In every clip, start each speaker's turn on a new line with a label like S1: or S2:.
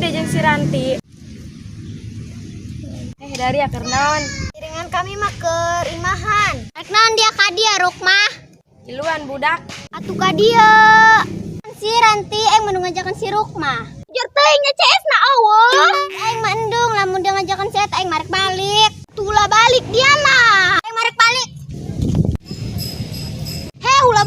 S1: dia jeung si Ranti. Dari akar naon?
S2: Iringan kami mah ke imahan. Rek naon dia ka dia Rukmah?
S1: Iluan budak.
S2: Atuh ka dia. Si Ranti menung ngajakan si Rukmah. Jur teh nya CS na eueuh. Aing mah endung lamun dia ngajakan saya aing marek balik. Tulah balik dia mah. Aing marek balik. Ulah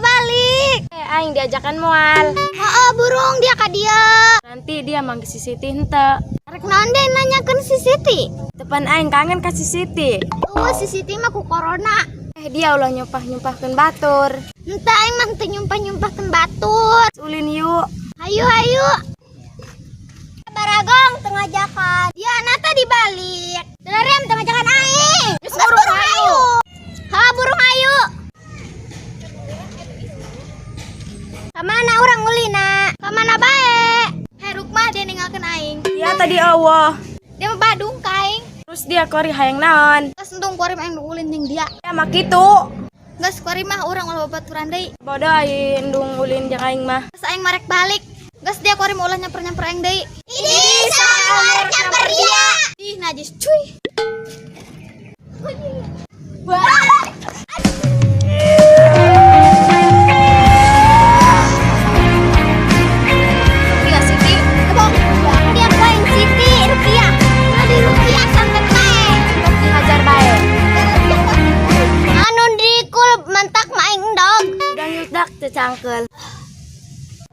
S2: balik.
S1: Aing diajakan moal.
S2: Heeh, burung dia ka dia.
S1: Nanti dia manggil si Siti henteu.
S2: Rek naon deh nanyakeun si Siti?
S1: Depan aing kangen ka si Siti.
S2: Si Siti mah ku corona.
S1: Dia ulah nyumpah-nyumpahkeun batur.
S2: Henteu aing mah teu nyumpah-nyumpahkeun batur.
S1: Ulin yuk.
S2: Hayu. Baragong teu ngajakan. Dia nata dibalik. Derem teu ngajakan aing. Geus burung hayu. Ha burung hayu. Kamana urang ulina? Kamana bae? Rukmah dia ninggalkeun aing.
S1: Dia tadi Allah.
S2: Dia mah badung ka aing.
S1: Terus dia kori hayang naon?
S2: Geus entung kuari aing ulin jeung dia.
S1: Ya mah kitu.
S2: Geus kuari mah urang ulah babaturan deui.
S1: Bodoh aing endung ulin jeung aing mah.
S2: Geus aing marek balik. Geus dia kuari mah ulah nyamper-nyamper aing deui. Ini sama nyamper dia. Ih najis cuy.
S1: Cangkel.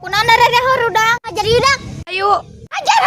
S2: Kunaon dari hor udang? Ajar yudak.
S1: Ayo.
S2: Ajar.